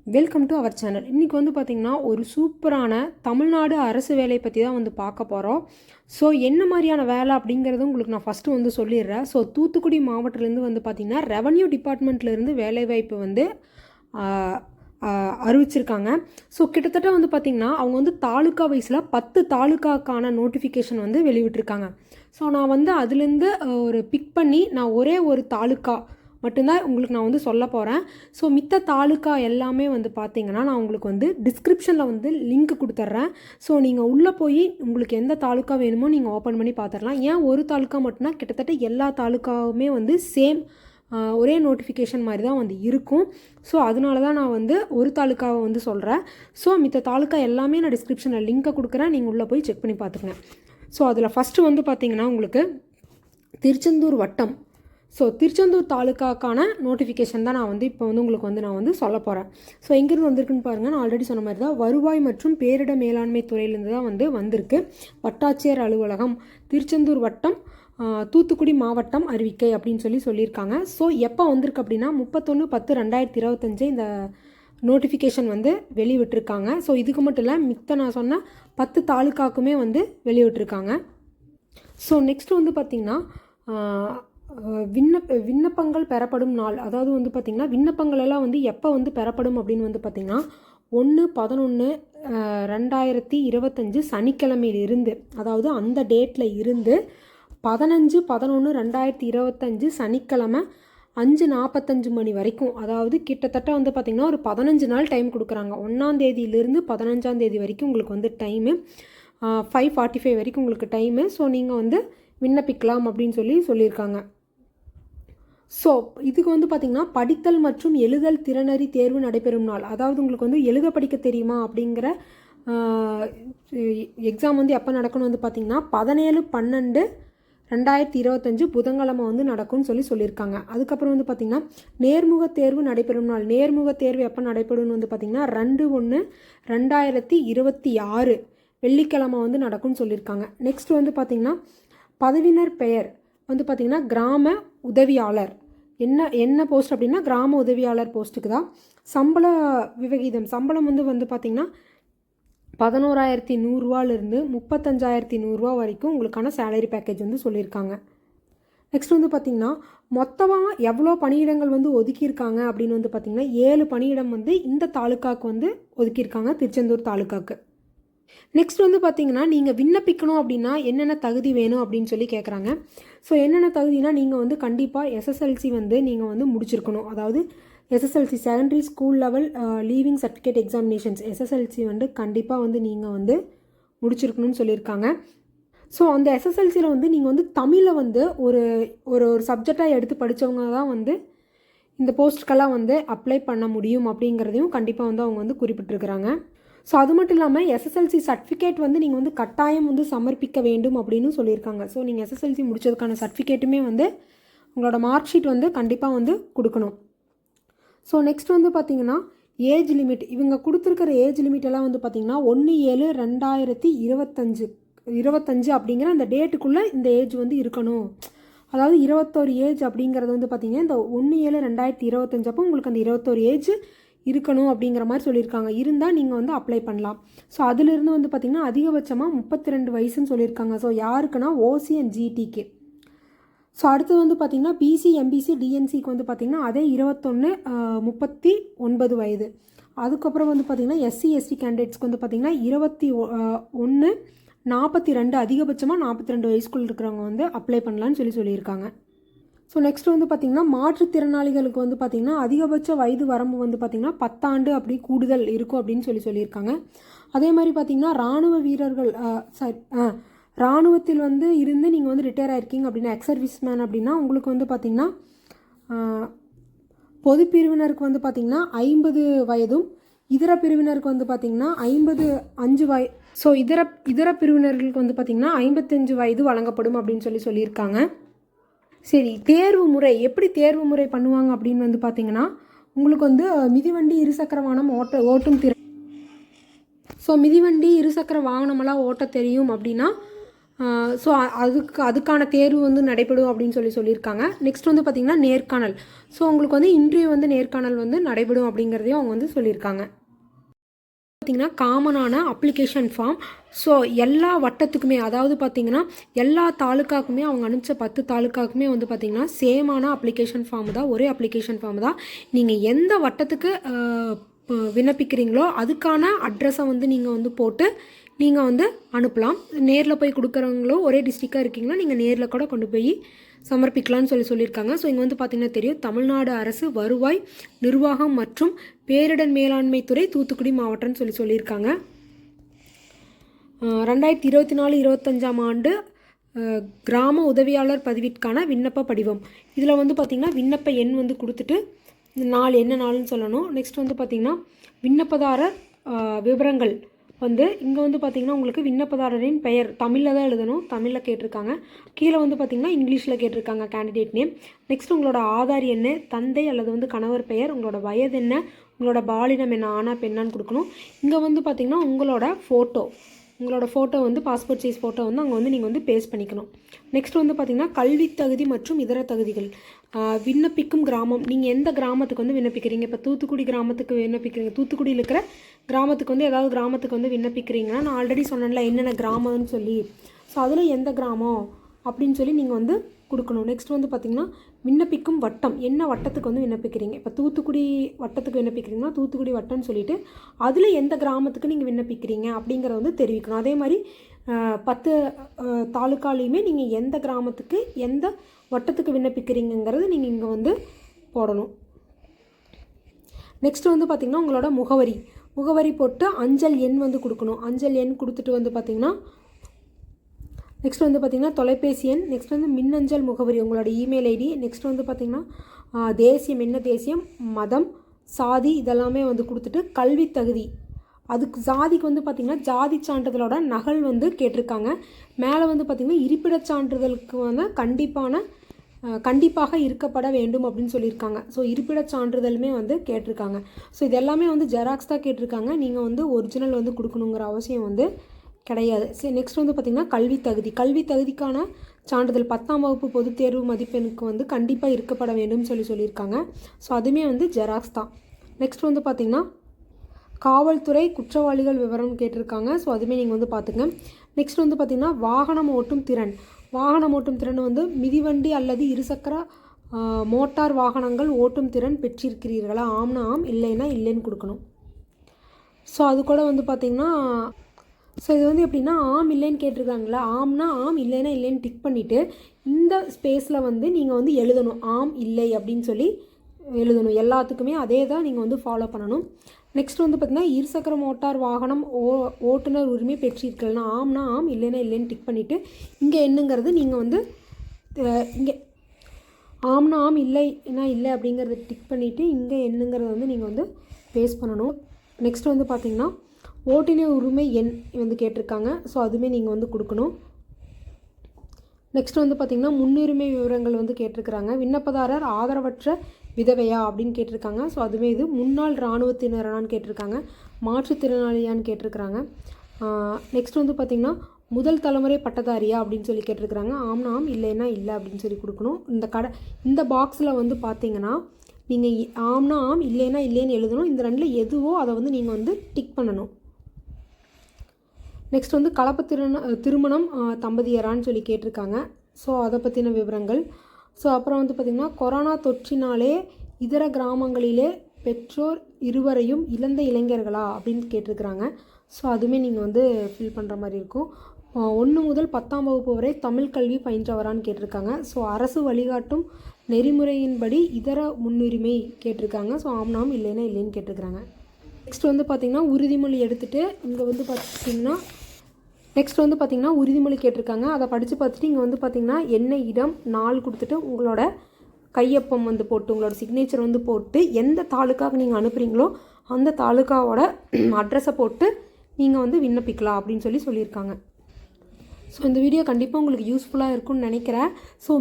Welcome to our channel. இன்றைக்கி வந்து பார்த்திங்கன்னா ஒரு சூப்பரான தமிழ்நாடு அரசு வேலை பற்றி தான் வந்து பார்க்க போகிறோம். ஸோ என்ன மாதிரியான வேலை அப்படிங்கிறது உங்களுக்கு நான் ஃபஸ்ட்டு வந்து சொல்லிடுறேன். ஸோ தூத்துக்குடி மாவட்டத்துலேருந்து வந்து பார்த்திங்கன்னா ரெவன்யூ டிபார்ட்மெண்ட்லேருந்து வேலைவாய்ப்பு வந்து அறிவிச்சிருக்காங்க. ஸோ கிட்டத்தட்ட வந்து பார்த்திங்கன்னா அவங்க வந்து தாலுக்கா வைஸில் 10 தாலுக்காக்கான நோட்டிஃபிகேஷன் வந்து வெளியிட்டிருக்காங்க. ஸோ நான் வந்து அதுலேருந்து ஒரு பிக் பண்ணி நான் ஒரே ஒரு தாலுக்கா மட்டும்தான் உங்களுக்கு நான் வந்து சொல்ல போகிறேன். ஸோ மித்த தாலுக்கா எல்லாமே வந்து பார்த்திங்கன்னா நான் உங்களுக்கு வந்து டிஸ்கிரிப்ஷனில் வந்து லிங்க் கொடுத்துட்றேன். ஸோ நீங்கள் உள்ளே போய் உங்களுக்கு எந்த தாலுக்கா வேணுமோ நீங்கள் ஓப்பன் பண்ணி பார்த்துடலாம். ஏன் ஒரு தாலுக்கா மட்டும்னா கிட்டத்தட்ட எல்லா தாலுக்காவுமே வந்து சேம் ஒரே நோட்டிஃபிகேஷன் மாதிரி தான் வந்து இருக்கும். ஸோ அதனால தான் நான் வந்து ஒரு தாலுக்காவை வந்து சொல்கிறேன். ஸோ மித்த தாலுக்கா எல்லாமே நான் டிஸ்கிரிப்ஷனில் லிங்க்கை கொடுக்குறேன், நீங்கள் உள்ளே போய் செக் பண்ணி பார்த்துக்கங்க. ஸோ அதில் ஃபஸ்ட்டு வந்து பார்த்திங்கன்னா உங்களுக்கு திருச்செந்தூர் வட்டம். ஸோ திருச்செந்தூர் தாலுக்காக்கான நோட்டிஃபிகேஷன் தான் நான் வந்து இப்போ வந்து உங்களுக்கு வந்து நான் வந்து சொல்ல போகிறேன். ஸோ எங்கேருந்து வந்திருக்குன்னு பாருங்கள். நான் ஆல்ரெடி சொன்ன மாதிரி தான் வருவாய் மற்றும் பேரிட மேலாண்மை துறையிலேருந்து தான் வந்து வந்திருக்கு. வட்டாட்சியர் அலுவலகம் திருச்செந்தூர் வட்டம் தூத்துக்குடி மாவட்டம் அறிவிக்கை அப்படின்னு சொல்லியிருக்காங்க. ஸோ எப்போ வந்திருக்கு அப்படின்னா 31/10/2025 இந்த நோட்டிஃபிகேஷன் வந்து வெளிவிட்டிருக்காங்க. ஸோ இதுக்கு மட்டும் இல்லை, மித்த நான் சொன்ன 10 தாலுக்காக்குமே வந்து வெளிவிட்டிருக்காங்க. ஸோ நெக்ஸ்ட் வந்து பார்த்திங்கன்னா விண்ணப்பங்கள் பெறப்படும் நாள், அதாவது வந்து பார்த்திங்கன்னா விண்ணப்பங்கள் எல்லாம் வந்து எப்போ வந்து பெறப்படும் அப்படின்னு வந்து பார்த்திங்கன்னா 1/11/2025 சனிக்கிழமையிலிருந்து, அதாவது அந்த டேட்டில் இருந்து 15/11/2025 சனிக்கிழமை 5:45 மணி வரைக்கும், அதாவது கிட்டத்தட்ட வந்து பார்த்திங்கன்னா ஒரு 15 நாள் டைம் கொடுக்குறாங்க. 1ஆம் தேதியிலிருந்து 15ஆம் தேதி வரைக்கும் உங்களுக்கு வந்து டைமு, 5:45 வரைக்கும் உங்களுக்கு டைமு. ஸோ நீங்கள் வந்து விண்ணப்பிக்கலாம் அப்படின்னு சொல்லியிருக்காங்க. ஸோ இதுக்கு வந்து பார்த்திங்கன்னா படித்தல் மற்றும் எழுதல் திறனறி தேர்வு நடைபெறும் நாள், அதாவது உங்களுக்கு வந்து எழுத படிக்க தெரியுமா அப்படிங்கிற எக்ஸாம் வந்து எப்போ நடக்கும்னு வந்து பார்த்திங்கன்னா 17/12/2025 புதன்கிழமை வந்து நடக்கும்னு சொல்லியிருக்காங்க. அதுக்கப்புறம் வந்து பார்த்திங்கன்னா நேர்முக தேர்வு நடைபெறும் நாள், நேர்முக தேர்வு எப்போ நடைபெறும்னு வந்து பார்த்திங்கன்னா 2/1/2026 வெள்ளிக்கிழமை வந்து நடக்கும்னு சொல்லியிருக்காங்க. நெக்ஸ்ட் வந்து பார்த்திங்கன்னா பதவியினர் பெயர் வந்து பார்த்திங்கன்னா கிராம உதவியாளர், என்ன போஸ்ட் அப்படின்னா கிராம உதவியாளர் போஸ்ட்டுக்கு தான். சம்பள விவகிதம், சம்பளம் வந்து பார்த்திங்கன்னா 11,100 35,100 வரைக்கும் உங்களுக்கான சேலரி பேக்கேஜ் வந்து சொல்லியிருக்காங்க. நெக்ஸ்ட் வந்து பார்த்திங்கன்னா மொத்தமாக எவ்வளோ பணியிடங்கள் வந்து ஒதுக்கியிருக்காங்க அப்படின்னு வந்து பார்த்திங்கன்னா 7 பணியிடம் வந்து இந்த தாலுக்காவுக்கு வந்து ஒதுக்கியிருக்காங்க, திருச்செந்தூர் தாலுக்காவுக்கு. நெக்ஸ்ட் வந்து பார்த்திங்கன்னா நீங்கள் விண்ணப்பிக்கணும் அப்படின்னா என்னென்ன தகுதி வேணும் அப்படின்னு கேட்குறாங்க. ஸோ என்னென்ன தகுதினா நீங்கள் வந்து கண்டிப்பாக எஸ்எஸ்எல்சி வந்து நீங்கள் வந்து முடிச்சிருக்கணும், அதாவது SSLC secondary school level leaving certificate examinations SSLC வந்து கண்டிப்பாக வந்து நீங்கள் வந்து முடிச்சிருக்கணும்னு சொல்லியிருக்காங்க. ஸோ அந்த எஸ்எஸ்எல்சியில் வந்து நீங்கள் வந்து தமிழை வந்து ஒரு ஒரு சப்ஜெக்டாக எடுத்து படித்தவங்க தான் வந்து இந்த போஸ்ட்டுக்கெல்லாம் வந்து அப்ளை பண்ண முடியும் அப்படிங்கிறதையும் கண்டிப்பாக வந்து அவங்க வந்து குறிப்பிட்டிருக்கிறாங்க. ஸோ அது மட்டும் இல்லாமல் எஸ்எஸ்எல்சி சர்டிஃபிகேட் வந்து நீங்கள் வந்து கட்டாயம் வந்து சமர்ப்பிக்க வேண்டும் அப்படின்னு சொல்லியிருக்காங்க. ஸோ நீங்கள் எஸ்எஸ்எல்சி முடித்ததுக்கான சர்டிஃபிகேட்டுமே வந்து உங்களோட மார்க் ஷீட் வந்து கண்டிப்பாக வந்து கொடுக்கணும். ஸோ நெக்ஸ்ட் வந்து பார்த்திங்கன்னா ஏஜ் லிமிட், இவங்க கொடுத்துருக்கிற ஏஜ் லிமிட் எல்லாம் வந்து பார்த்திங்கன்னா 1/7/2025 அப்படிங்கிற அந்த டேட்டுக்குள்ளே இந்த ஏஜ் வந்து இருக்கணும். அதாவது 21 ஏஜ் அப்படிங்கிறது வந்து பார்த்திங்கன்னா இந்த 1/7/2025 அப்போ உங்களுக்கு அந்த 21 ஏஜ் இருக்கணும் அப்படிங்கிற மாதிரி சொல்லியிருக்காங்க. இருந்தால் நீங்கள் வந்து அப்ளை பண்ணலாம். ஸோ அதிலிருந்து வந்து பார்த்திங்கன்னா அதிகபட்சமாக 32 வயசுன்னு சொல்லியிருக்காங்க. ஸோ யாருக்குன்னா ஓசி அண்ட் ஜிடிக்கு. ஸோ அடுத்தது வந்து பார்த்திங்கன்னா பிசி எம்பிசி டிஎன்சிக்கு வந்து பார்த்திங்கன்னா அதே 21/39 வயது. அதுக்கப்புறம் வந்து பார்த்திங்கன்னா எஸ்சி எஸ்டி கேண்டிடேட்ஸ்க்கு வந்து பார்த்திங்கன்னா 21/42 அதிகபட்சமாக 42 வயசுக்குள்ள இருக்கிறவங்க வந்து அப்ளை பண்ணலான்னு சொல்லியிருக்காங்க. ஸோ நெக்ஸ்ட் வந்து பார்த்திங்கன்னா மாற்றுத்திறனாளிகளுக்கு வந்து பார்த்திங்கன்னா அதிகபட்ச வயது வரம்பு வந்து பார்த்திங்கன்னா 10 ஆண்டு அப்படி கூடுதல் இருக்கும் அப்படின்னு சொல்லியிருக்காங்க. அதே மாதிரி பார்த்திங்கன்னா இராணுவ வீரர்கள் இராணுவத்தில் வந்து இருந்து நீங்கள் வந்து ரிட்டையர் ஆகிருக்கீங்க அப்படின்னா எக்ஸ் சர்வீஸ் மேன் அப்படின்னா உங்களுக்கு வந்து பார்த்திங்கன்னா பொது பிரிவினருக்கு வந்து பார்த்திங்கன்னா 50 வயதும் இதர பிரிவினருக்கு வந்து பார்த்திங்கன்னா 55 வயது. ஸோ இதர பிரிவினர்களுக்கு வந்து பார்த்திங்கன்னா 55 வயது வழங்கப்படும் அப்படின்னு சொல்லியிருக்காங்க. சரி, தேர்வு முறை எப்படி தேர்வு முறை பண்ணுவாங்க அப்படின்னு வந்து பார்த்திங்கன்னா உங்களுக்கு வந்து மிதிவண்டி இருசக்கர வாகனம் ஓட்டும் திறன். ஸோ மிதிவண்டி இருசக்கர வாகனமெல்லாம் ஓட்ட தெரியும் அப்படின்னா ஸோ அதுக்கான தேர்வு வந்து நடைபெறும் அப்படின்னு சொல்லியிருக்காங்க. நெக்ஸ்ட் வந்து பார்த்திங்கன்னா நேர்காணல். ஸோ உங்களுக்கு வந்து இன்டர்வியூ வந்து நேர்காணல் வந்து நடைபெறும் அப்படிங்கிறதையும் அவங்க வந்து சொல்லியிருக்காங்க. பார்த்திங்கன்னா காமனான அப்ளிகேஷன் ஃபார்ம். ஸோ எல்லா வட்டத்துக்குமே, அதாவது பார்த்திங்கன்னா எல்லா தாலுக்காக்குமே அவங்க அனுப்பிச்ச 10 தாலுக்காக்குமே வந்து பார்த்திங்கன்னா சேமான அப்ளிகேஷன் ஃபார்ம் தான், ஒரே அப்ளிகேஷன் ஃபார்ம் தான். நீங்கள் எந்த வட்டத்துக்கு விண்ணப்பிக்கிறீங்களோ அதுக்கான அட்ரஸை வந்து நீங்கள் வந்து போட்டு நீங்கள் வந்து அனுப்பலாம். நேரில் போய் கொடுக்குறவங்களோ ஒரே டிஸ்ட்ரிக்டாக இருக்கீங்கன்னா நீங்கள் நேரில் கூட கொண்டு போய் சமர்ப்பிக்கலாம்னு சொல்லியிருக்காங்க. ஸோ இங்கே வந்து பார்த்திங்கன்னா தெரியும், தமிழ்நாடு அரசு வருவாய் நிர்வாகம் மற்றும் பேரிடர் மேலாண்மை துறை தூத்துக்குடி மாவட்டம்னு சொல்லியிருக்காங்க. 2024-25 ஆண்டு கிராம உதவியாளர் பதிவிற்கான விண்ணப்ப படிவம். இதில் வந்து பார்த்திங்கன்னா விண்ணப்ப எண் வந்து கொடுத்துட்டு நாள் என்ன நாள்னு சொல்லணும். நெக்ஸ்ட் வந்து பார்த்திங்கன்னா விண்ணப்பதாரர் விவரங்கள் வந்து இங்கே வந்து பார்த்திங்கன்னா உங்களுக்கு விண்ணப்பதாரரின் பெயர் தமிழில் தான் எழுதணும், தமிழில் கேட்டிருக்காங்க. கீழே வந்து பார்த்திங்கன்னா இங்கிலீஷில் கேட்டிருக்காங்க கேண்டிடேட் நேம். நெக்ஸ்ட் உங்களோட ஆதார் என்ன, தந்தை அல்லது வந்து கணவர் பெயர், உங்களோட வயது என்ன, உங்களோட பாலினம் என்ன, ஆனா பெண்ணான்னு கொடுக்கணும். இங்கே வந்து பார்த்திங்கன்னா உங்களோட ஃபோட்டோ வந்து பாஸ்போர்ட் சைஸ் ஃபோட்டோ வந்து அங்கே வந்து நீங்கள் வந்து பேஸ்ட் பண்ணிக்கணும். நெக்ஸ்ட் வந்து பார்த்திங்கன்னா கல்வி தகுதி மற்றும் இதர தகுதிகள். விண்ணப்பிக்கும் கிராமம், நீங்கள் எந்த கிராமத்துக்கு வந்து விண்ணப்பிக்கிறீங்க. இப்போ தூத்துக்குடி கிராமத்துக்கு விண்ணப்பிக்கிறீங்க, தூத்துக்குடியில் இருக்கிற கிராமத்துக்கு வந்து ஏதாவது கிராமத்துக்கு வந்து விண்ணப்பிக்கிறீங்கன்னா, நான் ஆல்ரெடி சொன்னேன்ல என்னென்ன கிராமம்னு சொல்லி, ஸோ அதில் எந்த கிராமம் அப்படின்னு சொல்லி நீங்கள் வந்து கொடுக்கணும். நெக்ஸ்ட் வந்து பார்த்திங்கன்னா விண்ணப்பிக்கும் வட்டம், என்ன வட்டத்துக்கு வந்து விண்ணப்பிக்கிறீங்க. இப்போ தூத்துக்குடி வட்டத்துக்கு விண்ணப்பிக்கிறீங்கன்னா தூத்துக்குடி வட்டம்னு சொல்லிவிட்டு அதில் எந்த கிராமத்துக்கு நீங்கள் விண்ணப்பிக்கிறீங்க அப்படிங்கிறத வந்து தெரிவிக்கணும். அதே மாதிரி 10 தாலுக்காலையுமே நீங்கள் எந்த கிராமத்துக்கு எந்த வட்டத்துக்கு விண்ணப்பிக்கிறீங்கிறது நீங்கள் இங்கே வந்து போடணும். நெக்ஸ்ட் வந்து பார்த்திங்கன்னா உங்களோட முகவரி போட்டு அஞ்சல் எண் வந்து கொடுக்கணும். அஞ்சல் எண் கொடுத்துட்டு வந்து பார்த்திங்கன்னா நெக்ஸ்ட் வந்து பார்த்திங்கன்னா தொலைபேசி எண், நெக்ஸ்ட் வந்து மின்னஞ்சல் முகவரி, உங்களோட இமெயில் ஐடி. நெக்ஸ்ட் வந்து பார்த்திங்கன்னா தேசியம், என்ன தேசியம், மதம், சாதி இதெல்லாமே வந்து கொடுத்துட்டு கல்வி தகுதி, அதுக்கு ஜாதிக்கு வந்து பார்த்திங்கன்னா ஜாதி சான்றிதழோட நகல் வந்து கேட்டிருக்காங்க. மேலே வந்து பார்த்திங்கன்னா இருப்பிடச் சான்றிதழுக்கு வந்து கண்டிப்பாக இருக்கப்பட வேண்டும் அப்படின்னு சொல்லியிருக்காங்க. ஸோ இருப்பிடச் சான்றிதழுமே வந்து கேட்டிருக்காங்க. ஸோ இது எல்லாமே வந்து ஜெராக்ஸ் தான் கேட்டிருக்காங்க, நீங்கள் வந்து ஒரிஜினல் வந்து கொடுக்கணுங்கிற அவசியம் வந்து கிடையாது. சரி, நெக்ஸ்ட் வந்து பார்த்திங்கன்னா கல்வி தகுதிக்கான சான்றிதழ் 10ஆம் வகுப்பு பொதுத் தேர்வு மதிப்பெண்ணுக்கு வந்து கண்டிப்பாக இருக்கப்பட வேண்டும்னு சொல்லியிருக்காங்க. ஸோ அதுவுமே வந்து ஜெராக்ஸ் தான். நெக்ஸ்ட் வந்து பார்த்திங்கன்னா காவல்துறை குற்றவாளிகள் விவரம் கேட்டிருக்காங்க. ஸோ அதுவுமே நீங்கள் வந்து பார்த்துங்க. நெக்ஸ்ட் வந்து பார்த்திங்கன்னா வாகனம் ஓட்டும் திறன் வந்து மிதிவண்டி அல்லது இருசக்கர மோட்டார் வாகனங்கள் ஓட்டும் திறன் பெற்றிருக்கிறீர்களா, ஆம்னா ஆம், இல்லைன்னா இல்லைன்னு கொடுக்கணும். ஸோ அது கூட வந்து பார்த்திங்கன்னா ஸோ இது வந்து எப்படின்னா ஆம் இல்லைன்னு கேட்டிருக்காங்களா, ஆம்னா ஆம், இல்லைன்னா இல்லைன்னு டிக் பண்ணிவிட்டு இந்த ஸ்பேஸில் வந்து நீங்கள் வந்து எழுதணும், ஆம் இல்லை அப்படின்னு சொல்லி எழுதணும். எல்லாத்துக்குமே அதே தான் நீங்கள் வந்து ஃபாலோ பண்ணணும். நெக்ஸ்ட் வந்து பார்த்திங்கன்னா இருசக்கர மோட்டார் வாகனம் ஓட்டுநர் உரிமை பெற்றிருக்கலன்னா ஆம்னா ஆம், இல்லைன்னா இல்லைன்னு டிக் பண்ணிவிட்டு இங்கே என்னங்கிறது நீங்கள் வந்து இங்கே ஆம்னா ஆம், இல்லைன்னா இல்லை அப்படிங்கிறத டிக் பண்ணிவிட்டு இங்கே என்னங்கிறத வந்து நீங்கள் வந்து பேஸ்ட் பண்ணணும். நெக்ஸ்ட் வந்து பார்த்திங்கன்னா ஓட்டுநர் உரிமை எண் வந்து கேட்டிருக்காங்க. ஸோ அதுவுமே நீங்கள் வந்து கொடுக்கணும். நெக்ஸ்ட் வந்து பார்த்திங்கன்னா முன்னுரிமை விவரங்கள் வந்து கேட்டிருக்கிறாங்க. விண்ணப்பதாரர் ஆதரவற்ற விதவையா அப்படின்னு கேட்டிருக்காங்க. ஸோ அதுவுமே இது முன்னாள் இராணுவத்தினரான்னு கேட்டிருக்காங்க, மாற்றுத்திறனாளியான்னு கேட்டிருக்கிறாங்க. நெக்ஸ்ட் வந்து பார்த்திங்கன்னா முதல் தலைமுறை பட்டதாரியா அப்படின்னு சொல்லி கேட்டிருக்கிறாங்க. ஆம்னா ஆம், இல்லைன்னா இல்லை அப்படின்னு சொல்லி கொடுக்கணும். இந்த பாக்ஸில் வந்து பார்த்திங்கன்னா நீங்கள் ஆம்னா ஆம், இல்லைன்னா இல்லைன்னு எழுதணும். இந்த ரெண்டில் எதுவோ அதை வந்து நீங்கள் வந்து டிக் பண்ணணும். நெக்ஸ்ட் வந்து கலப்பு திருமணம் தம்பதியரான்னு சொல்லி கேட்டிருக்காங்க. ஸோ அதை பற்றின விவரங்கள். ஸோ அப்புறம் வந்து பார்த்திங்கன்னா கொரோனா தொற்றினாலே இதர கிராமங்களிலே பெற்றோர் இருவரையும் இழந்த இளைஞர்களா அப்படின்னு கேட்டிருக்கிறாங்க. ஸோ அதுவுமே நீங்கள் வந்து ஃபில் பண்ணுற மாதிரி இருக்கும். 1 முதல் 10ஆம் வகுப்பு வரை தமிழ் கல்வி பயின்றவரான்னு கேட்டிருக்காங்க. ஸோ அரசு வழிகாட்டும் நெறிமுறையின்படி இதர முன்னுரிமை கேட்டிருக்காங்க. ஸோ ஆம்னாம், இல்லைன்னா இல்லைன்னு கேட்டிருக்கிறாங்க. நெக்ஸ்ட் வந்து பார்த்திங்கன்னா உறுதிமொழி எடுத்துகிட்டு இங்கே வந்து பார்த்திங்கன்னா உறுதிமொழி கேட்டிருக்காங்க. அதை படித்து பார்த்துட்டு இங்கே வந்து பார்த்திங்கன்னா என்ன இடம் நாள் கொடுத்துட்டு உங்களோட கையொப்பம் வந்து போட்டு உங்களோட சிக்னேச்சர் வந்து போட்டு எந்த தாலுக்காவுக்கு நீங்கள் அனுப்புகிறீங்களோ அந்த தாலுக்காவோட அட்ரஸை போட்டு நீங்கள் வந்து விண்ணப்பிக்கலாம் அப்படின்னு சொல்லியிருக்காங்க. ஸோ இந்த வீடியோ கண்டிப்பாக உங்களுக்கு யூஸ்ஃபுல்லாக இருக்கும்னு நினைக்கிறேன். ஸோ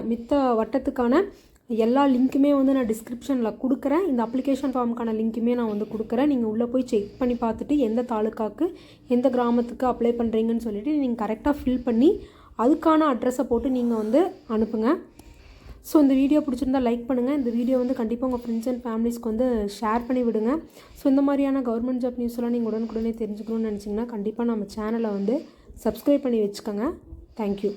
மித்த வட்டத்துக்கான எல்லா லிங்க்குமே வந்து நான் டிஸ்கிரிப்ஷனில் கொடுக்குறேன். இந்த அப்ளிகேஷன் ஃபார்முக்கான லிங்க்குமே நான் வந்து கொடுக்குறேன். நீங்கள் உள்ளே போய் செக் பண்ணி பார்த்துட்டு எந்த தாலுக்காவுக்கு எந்த கிராமத்துக்கு அப்ளை பண்ணுறீங்கன்னு சொல்லிவிட்டு நீங்கள் கரெக்டாக ஃபில் பண்ணி அதுக்கான அட்ரஸை போட்டு நீங்கள் வந்து அனுப்புங்க. ஸோ இந்த வீடியோ பிடிச்சிருந்தா லைக் பண்ணுங்கள். இந்த வீடியோ வந்து கண்டிப்பாக உங்கள் ஃப்ரெண்ட்ஸ் அண்ட் ஃபேமிலிஸ்க்கு வந்து ஷேர் பண்ணி விடுங்க. ஸோ இந்த மாதிரியான கவர்மெண்ட் ஜாப் நியூஸ்லாம் நீங்கள் உடனுக்குடனே தெரிஞ்சுக்கணும்னு நினச்சிங்கன்னா கண்டிப்பாக நம்ம சேனலை வந்து சப்ஸ்கிரைப் பண்ணி வச்சுக்கோங்க. தேங்க்யூ.